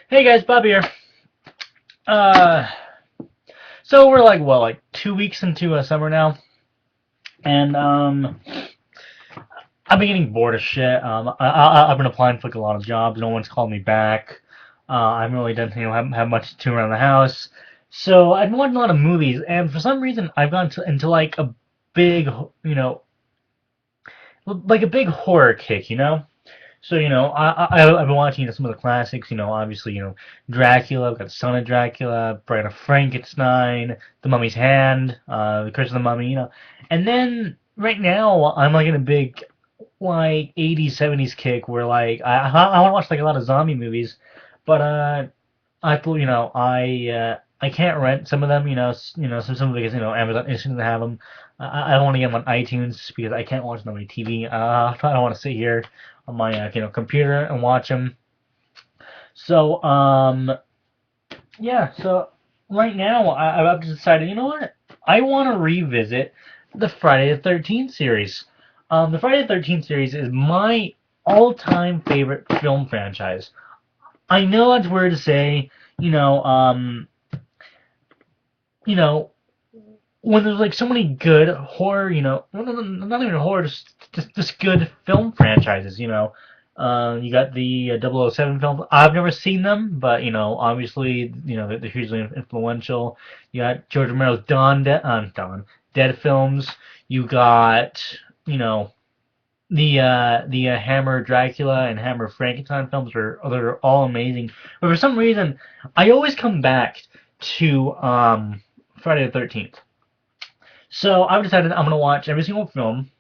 Hey guys, Bob here. Uh, so we're like what, like 2 weeks into summer now, and I've been getting bored of shit. I've been applying for like a lot of jobs. No one's called me back. I haven't really done have much to around the house. So I've been watching a lot of movies, and for some reason I've gone into like a big, you know, like a big horror kick, So, I've been watching some of the classics, obviously, Dracula, we've got Son of Dracula, Bride of Frankenstein, The Mummy's Hand, The Curse of the Mummy, And then right now I'm like in a big like 80s, 70s kick where like I want to watch like a lot of zombie movies, but I thought, I can't rent some of them, some because Amazon isn't to have them. I don't want to get them on iTunes because I can't watch them on my TV. I don't want to sit here on my computer and watch them. So yeah. So right now I've just decided, you know what? I want to revisit the Friday the 13th series. The Friday the 13th series is my all-time favorite film franchise. I know that's weird to say, you know, um, you know, when there's like so many good horror, not even horror, just good film franchises, You got the 007 films. I've never seen them, but obviously, they're hugely influential. You got George Romero's Dead films. You got, you know, the Hammer Dracula and Hammer Frankenstein films are all amazing. But for some reason, I always come back to Friday the 13th. So I've decided I'm gonna watch every single film,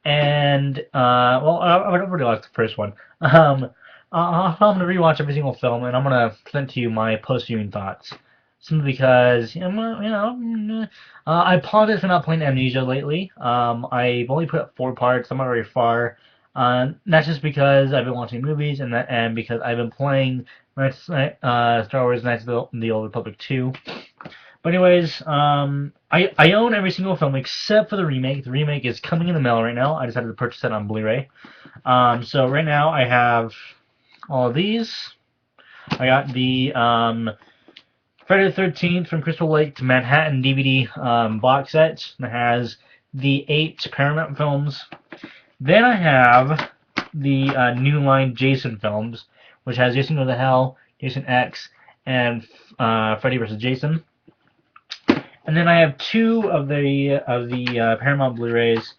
and well, I've already watched the first one. I'm gonna rewatch every single film, and I'm gonna present to you my post-viewing thoughts. Simply because I apologize for not playing Amnesia lately. I've only put up 4 parts. I'm not very far. That's just because I've been watching movies, and because I've been playing Star Wars Knights of the Old Republic 2. But anyways, I own every single film except for the remake. The remake is coming in the mail right now. I decided to purchase it on Blu-ray. So right now I have all of these. I got the Friday the 13th from Crystal Lake to Manhattan DVD box set that has the 8 Paramount films. Then I have the New Line Jason films, which has Jason Go to Hell, Jason X, and Freddy vs. Jason. And then I have 2 of the Paramount Blu-rays.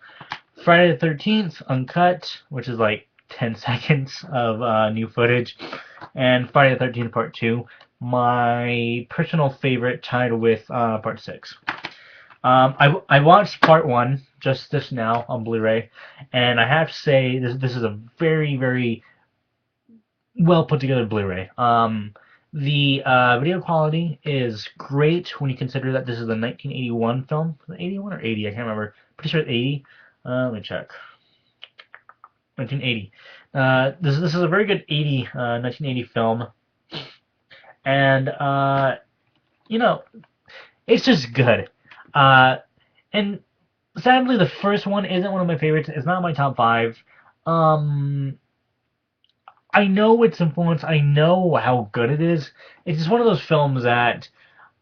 Friday the 13th Uncut, which is like 10 seconds of new footage, and Friday the 13th Part 2, my personal favorite, tied with Part 6. I watched Part 1 just this now on Blu-ray, and I have to say this is a very, very well put together Blu-ray. The video quality is great when you consider that this is a 1981 film. 81 or 80? I can't remember. Pretty sure it's 80. Let me check. 1980. This is a very good 1980 film, and you know it's just good. Uh, and sadly, the first one isn't one of my favorites. It's not my top 5. Um, I know its influence. I know how good it is. It's just one of those films that,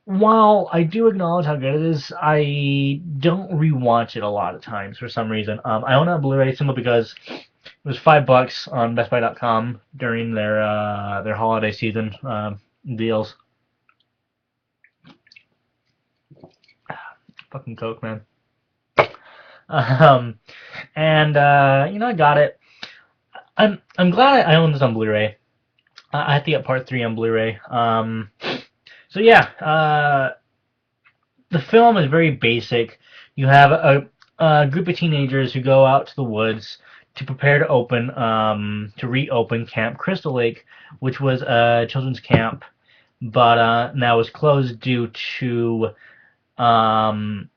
while I do acknowledge how good it is, I don't rewatch it a lot of times for some reason. I own it on Blu-ray simply because it was $5 on BestBuy.com during their holiday season deals. Fucking Coke, man. Um, and I got it. I'm glad I own this on Blu-ray. I have to get Part 3 on Blu-ray. So yeah, the film is very basic. You have a group of teenagers who go out to the woods to prepare to reopen Camp Crystal Lake, which was a children's camp, but now is closed due to um,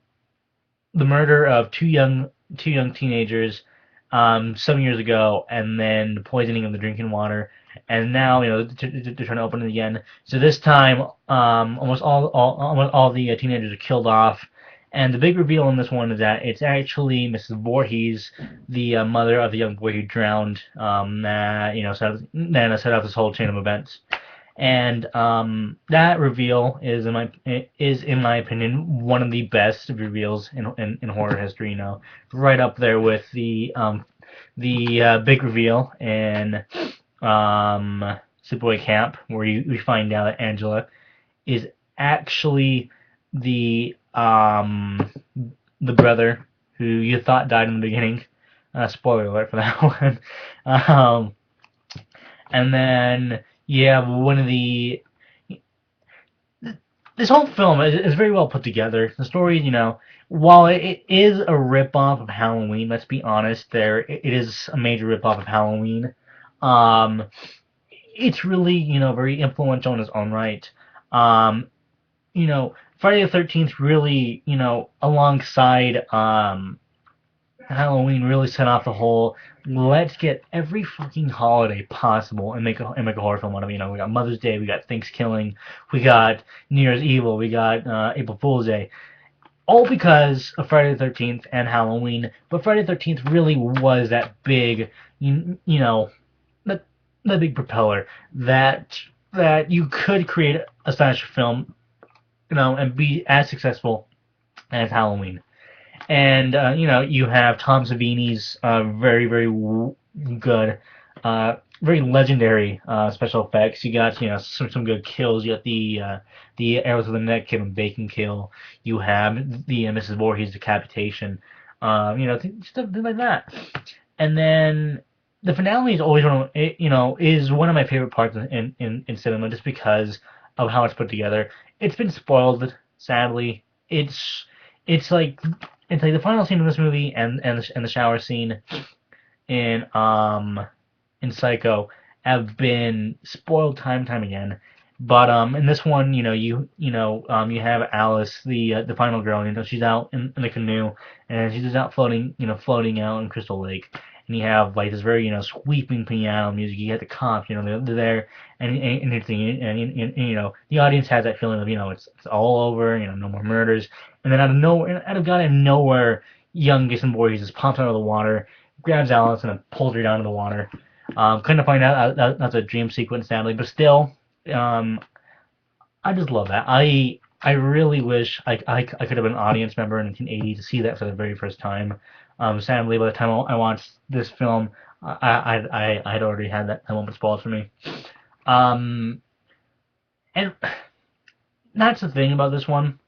the murder of two young teenagers some years ago, and then the poisoning of the drinking water. And now, they're trying to open it again. So this time, almost all the teenagers are killed off. And the big reveal in this one is that it's actually Mrs. Voorhees, the mother of the young boy who drowned. That set off this whole chain of events. And that reveal is in my opinion one of the best reveals in horror history. You know, right up there with the big reveal in Sleepaway Camp, where we find out that Angela is actually the the brother who you thought died in the beginning. Spoiler alert for that one. Um, and then yeah, one of the this whole film is very well put together. The story, you know, while it is a ripoff of Halloween, let's be honest, it is a major ripoff of Halloween. Um, it's really, you know, very influential in its own right. Um, you know, Friday the 13th really, you know, alongside Halloween really set off the whole let's get every fucking holiday possible and make a horror film out of it. You know, we got Mother's Day, we got Thanksgiving, we got New Year's Evil, we got April Fool's Day, all because of Friday the 13th and Halloween. But Friday the 13th really was that big, you know, that that big propeller that you could create a slasher film, you know, and be as successful as Halloween. And you know, you have Tom Savini's good, very legendary special effects. You got, you know, some good kills. You got the arrows to the neck, Kevin Bacon kill. You have the Mrs. Voorhees decapitation. You know, stuff like that. And then the finale is always you know, is one of my favorite parts in cinema, just because of how it's put together. It's been spoiled, sadly. It's like it's like the final scene of this movie and the shower scene in in Psycho have been spoiled time and time again. But in this one, you know, you have Alice, the final girl. You know, she's out in the canoe, and she's just out floating, you know, floating out in Crystal Lake. And you have like this very, you know, sweeping piano music. You get the cops, you know, they're there, and everything, and you know, the audience has that feeling of, you know, it's all over, you know, no more murders. And then out of nowhere, out of God and nowhere, young Jason Voorhees just pops out of the water, grabs Alice, and then pulls her down to the water. Couldn't find out that's a dream sequence, sadly, but still, um, I just love that. I really wish I could have been an audience member in 1980 to see that for the very first time. Sadly, by the time I watched this film, I had already had that moment spoiled for me. Um, and that's the thing about this one.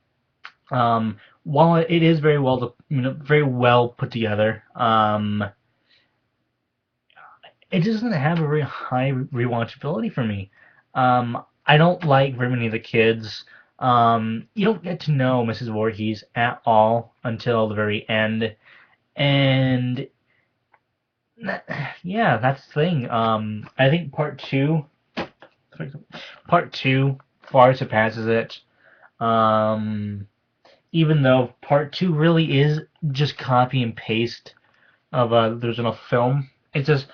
While it is very well, you know, very well put together, it just doesn't have a very high rewatchability for me. I don't like very many of the kids. You don't get to know Mrs. Voorhees at all until the very end, and yeah, that's the thing. I think part two far surpasses it. Um, Even though part two really is just copy and paste of the original film, it's just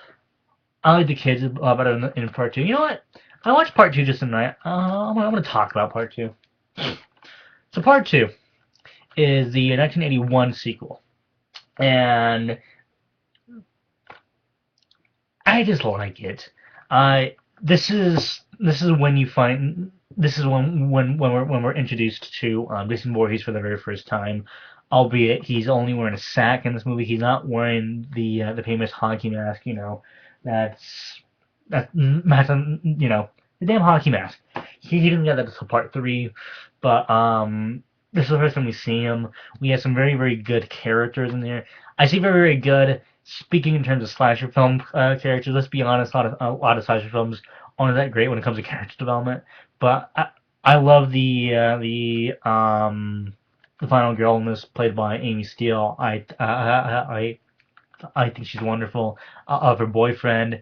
I like the kids a lot better in part two. You know what? I watched part two just tonight. I'm gonna talk about part two. So part two is the 1981 sequel, and I just like it. I this is when you find this is when we're introduced to Jason Voorhees for the very first time. Albeit he's only wearing a sack in this movie. He's not wearing the famous hockey mask. You know, that's that's you know, the damn hockey mask. He didn't get that until part three, but this is the first time we see him. We have some very good characters in there. I see very good. Speaking in terms of slasher film characters, let's be honest, a lot of slasher films aren't that great when it comes to character development. But I love the final girl in this, played by Amy Steele. I think she's wonderful. I love her boyfriend.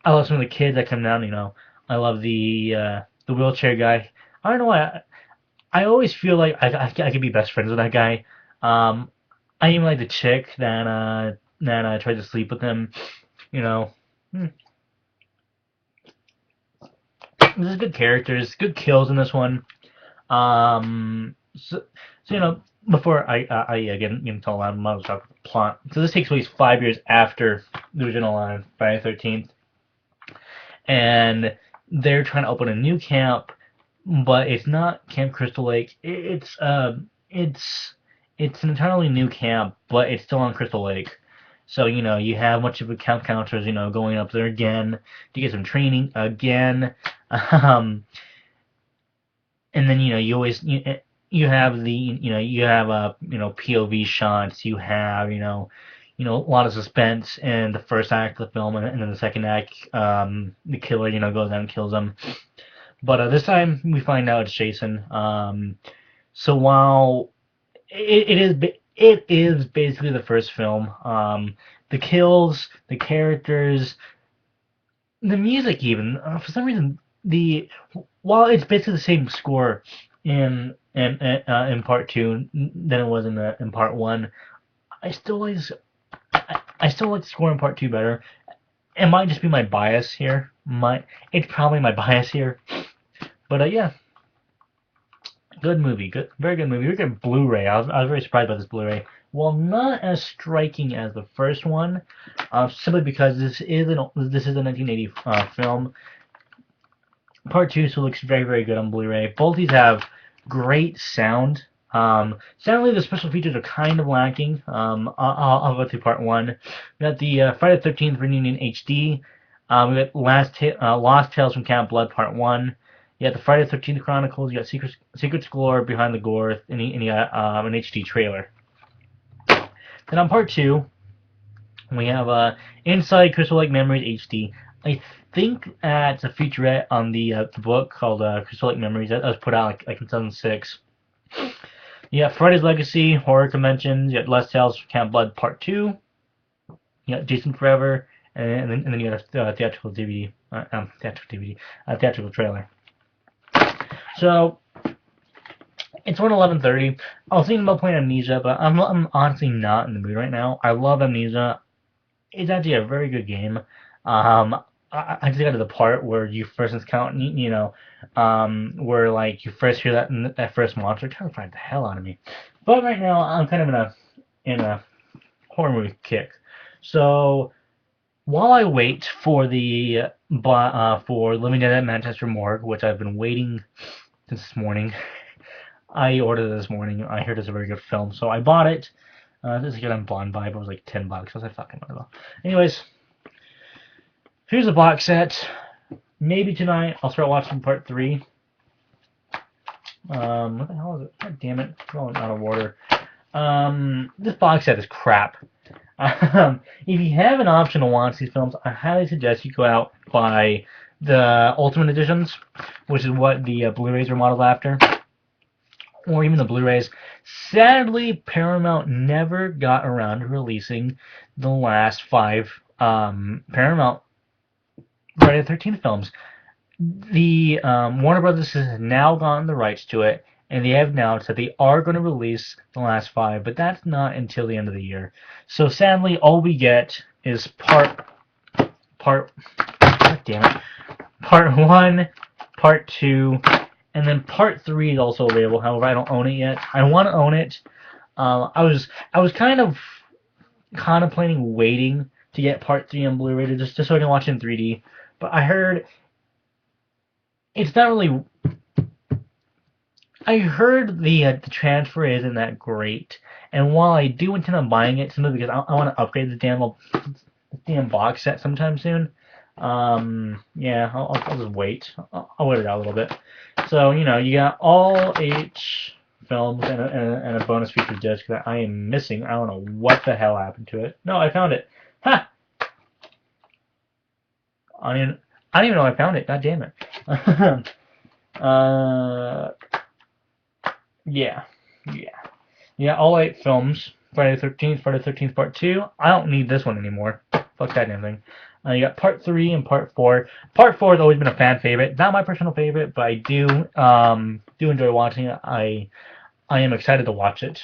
I love some of the kids that come down. You know, I love the wheelchair guy. I don't know why. I always feel like I could be best friends with that guy. Um, I even like the chick that tried to sleep with him. You know, hmm. There's good characters, good kills in this one. So you know, before I get into a lot of my talk plot. So this takes place 5 years after the original Friday the 13th, and they're trying to open a new camp, but it's not Camp Crystal Lake. It's an entirely new camp, but it's still on Crystal Lake. So you have much of the camp counselors going up there again to get some training again. Um, and then you have the you have POV shots. You have a lot of suspense in the first act of the film, and then the second act, the killer goes out and kills them. But this time we find out it's Jason. So while it is basically the first film, the kills, the characters, the music even for some reason the while it's basically the same score in part two than it was in part one, I still like I still like the score in part two better. It might just be my bias here. It's probably my bias here. But yeah, good movie, very good movie. Look at Blu-ray. I was very surprised by this Blu-ray. Well, not as striking as the first one, simply because this is a 1980 film. Part two still looks very, very good on Blu-ray. Both these have great sound. Sadly, the special features are kind of lacking. I'll go through part one. We got the Friday the 13th Reunion HD. We got Lost Tales from Camp Blood Part 1. You got the Friday the 13th Chronicles. You got Secrets Galore, Behind the Gore, and you got an HD trailer. Then on part two, we have Inside Crystal Lake Memories HD. I think that's a featurette on the book called Crystal Lake Memories that was put out like in 2006. You got Friday's Legacy, Horror Conventions. You got Lost Tales from Camp Blood Part 2. You got Jason Forever, and then you got a theatrical DVD, theatrical trailer. So it's around 11:30. I was thinking about playing Amnesia, but I'm honestly not in the mood right now. I love Amnesia. It's actually a very good game. I just got to the part where you first encounter, where like you first hear that first monster, terrified the hell out of me. But right now I'm kind of in a horror movie kick. So while I wait for for Living Dead at Manchester Morgue, which I've been waiting since this morning, I ordered it this morning. I heard it's a very good film, so I bought it. This is good on Bond Vibe. It was like $10. I was like, fucking whatever. Anyways, here's the box set. Maybe tonight I'll start watching part 3. What the hell is it? God damn it! It's going out of order. This box set is crap. If you have an option to watch these films, I highly suggest you go out buy the Ultimate Editions, which is what the Blu-rays are modeled after, or even the Blu-rays. Sadly, Paramount never got around to releasing the last 5 Paramount Friday the 13th films. The Warner Brothers has now gotten the rights to it, and they have announced that they are going to release the last 5, but that's not until the end of the year. So sadly, all we get is part God damn it, part 1, part 2, and then part 3 is also available. However, I don't own it yet. I want to own it. I was kind of contemplating waiting to get part 3 on Blu-ray just so I can watch it in 3D. But I heard it's not really. I heard the transfer isn't that great, and while I do intend on buying it simply because I want to upgrade the damn box set sometime soon. Yeah, I'll just wait. I'll wait it out a little bit. So you got all 8 films and a bonus feature disc that I am missing. I don't know what the hell happened to it. No, I found it. Ha! I don't even know I found it. God damn it. Yeah. All 8 films. Friday the 13th, Friday the 13th Part 2. I don't need this one anymore. Fuck that damn thing. You got Part 3 and Part 4. Part 4 has always been a fan favorite. Not my personal favorite, but I do enjoy watching it. I am excited to watch it.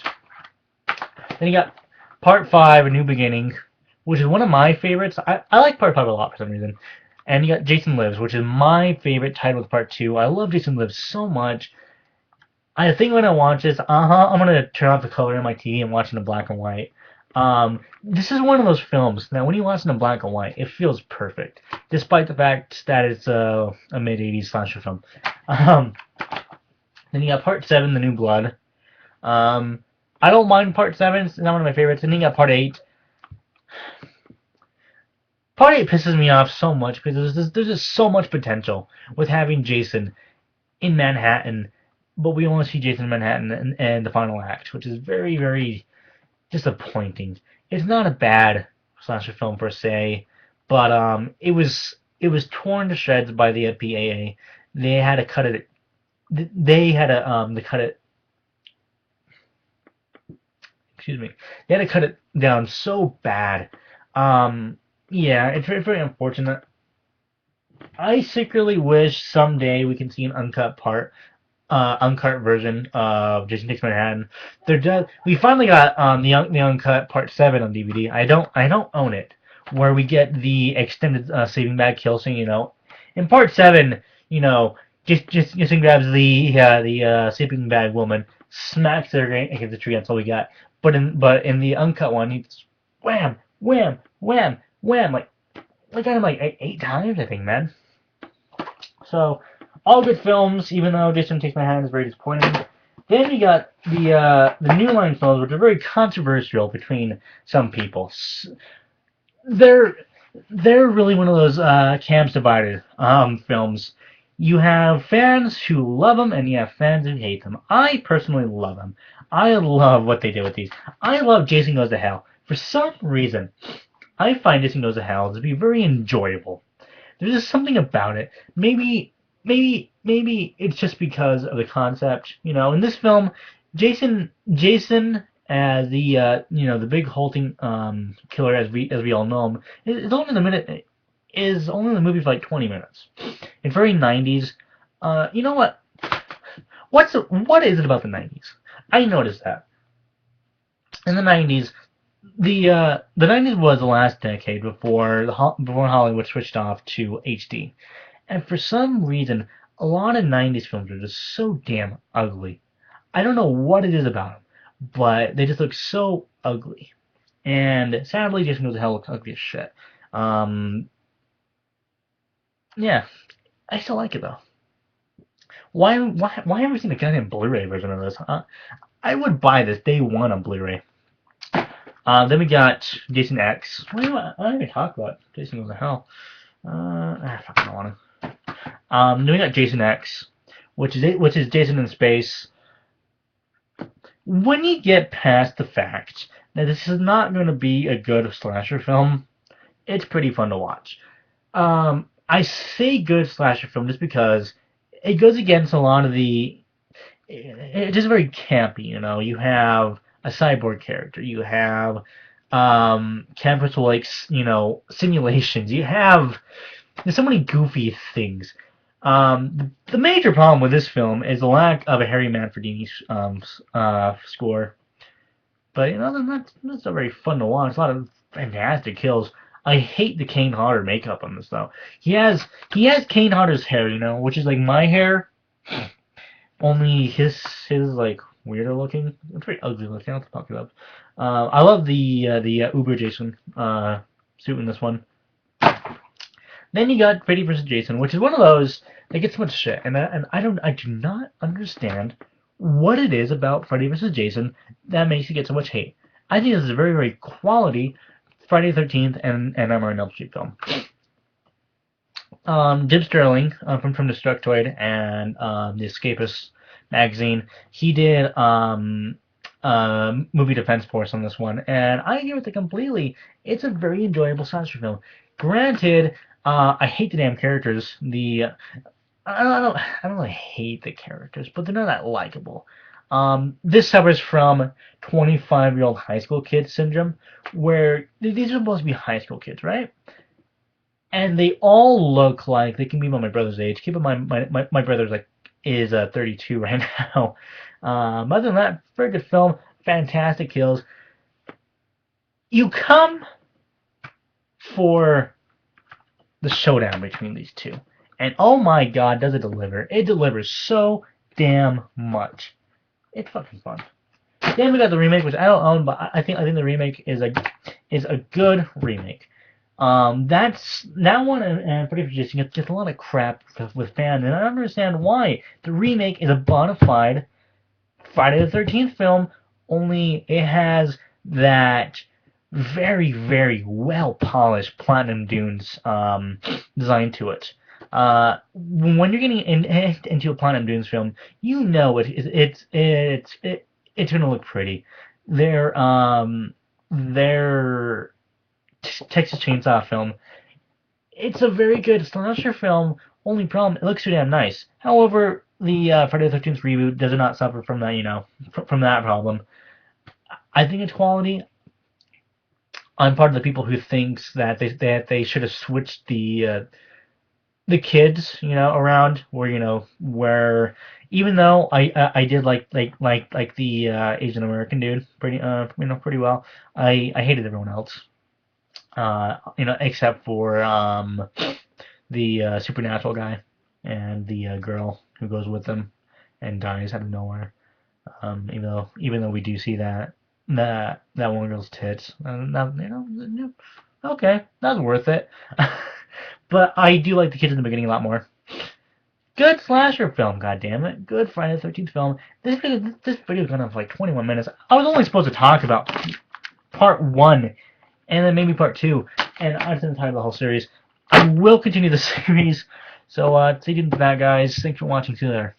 Then you got Part 5, A New Beginning, which is one of my favorites. I like Part 5 a lot for some reason. And you got Jason Lives, which is my favorite title of Part 2. I love Jason Lives so much. I think when I watch this, I'm going to turn off the color in my TV and watch it in black and white. This is one of those films that when you watch it in black and white, it feels perfect, despite the fact that it's a mid '80s slasher film. Um, then you got Part 7, The New Blood. Um, I don't mind Part 7; it's not one of my favorites. And then you got Part 8. Part 8 pisses me off so much because there's just so much potential with having Jason in Manhattan, but we only see Jason in Manhattan and the final act, which is very, very disappointing. It's not a bad slasher film per se, but it was torn to shreds by the PAA. They had to cut it. They had to cut it. Excuse me. They had to cut it down so bad. Yeah, it's very, very unfortunate. I secretly wish someday we can see an uncut version of Jason Takes Manhattan. We finally got the uncut part 7 on DVD. I don't own it, where we get the extended sleeping bag kill scene. In part 7, just grabs the sleeping bag woman, smacks her against the tree. That's all we got. But in the uncut one, he's wham, wham, wham, wham, like got him like 8 times, I think, man. So, all good films, even though Jason Takes My Hand is very disappointing. Then you got the New Line films, which are very controversial between some people. They're they're really one of those camps divided films. You have fans who love them, and you have fans who hate them. I personally love them. I love what they did with these. I love Jason Goes to Hell. For some reason, I find Jason Goes to Hell to be very enjoyable. There's just something about it. Maybe it's just because of the concept. In this film, Jason as the big halting killer as we all know him is only in the movie for like 20 minutes. It's very 90s. You know what? What is it about the 90s? I noticed that in the 90s, the 90s was the last decade before Hollywood switched off to HD. And for some reason, a lot of 90s films are just so damn ugly. I don't know what it is about them, but they just look so ugly. And sadly, Jason Goes to Hell looks ugly as shit. Um, yeah, I still like it though. Why haven't we seen a goddamn Blu-ray version of this? I would buy this day one on Blu-ray. Then we got Jason X. I don't even talk about Jason Goes to Hell. I fucking don't want to. Then we got Jason X, which is Jason in space. When you get past the fact that this is not going to be a good slasher film, it's pretty fun to watch. I say good slasher film just because it goes against a lot of the. It's just very campy, You have a cyborg character. You have campus like simulations. There's so many goofy things. The major problem with this film is the lack of a Harry Manfredini score. But that's not very fun to watch. A lot of fantastic kills. I hate the Kane Hodder makeup on this though. He has Kane Hodder's hair, which is like my hair, only his like weirder looking. It's very ugly looking. I'll talk it up. I love the Uber Jason suit in this one. Then you got Freddy vs. Jason, which is one of those that gets much shit, and I do not understand what it is about Freddy vs. Jason that makes it get so much hate. I think this is a very, very quality Friday the 13th and Nightmare on Elm Street film. Jim Sterling from Destructoid and the Escapist magazine, he did movie defense force on this one, and I agree with it completely. It's a very enjoyable slasher film. Granted, I hate the damn characters. I don't really hate the characters, but they're not that likable. This suffers from 25-year-old high school kid syndrome, where these are supposed to be high school kids, right? And they all look like they can be about my brother's age. Keep in mind, my brother's is 32 right now. Other than that, very good film, fantastic kills. You come for the showdown between these two, and oh my god, does it deliver! It delivers so damn much. It's fucking fun. Then we got the remake, which I don't own, but I think the remake is a good remake. That's that one and Freddy vs. Jason gets a lot of crap with fans, and I don't understand why. The remake is a bona fide Friday the 13th film, only it has that very, very well polished Platinum Dunes design to it. When you're getting into a Platinum Dunes film, you know it's gonna look pretty. Their Texas Chainsaw film, it's a very good slasher film. Only problem, it looks too damn nice. However, the Friday the 13th reboot does not suffer from that, from that problem. I think it's quality. I'm part of the people who thinks that they should have switched the kids, around where even though I did like the Asian American dude pretty well. I hated everyone else. Except for the supernatural guy and the girl who goes with them and dies out of nowhere. Even though we do see that one girl's tits, okay, that's worth it. But I do like the kids in the beginning a lot more. Good slasher film, goddammit. Good Friday the 13th film. This video is gone on for like 21 minutes. I was only supposed to talk about part 1 and then maybe part 2, and I didn't title the whole series. I will continue the series, so stay tuned for that, guys. Thanks for watching. See you there.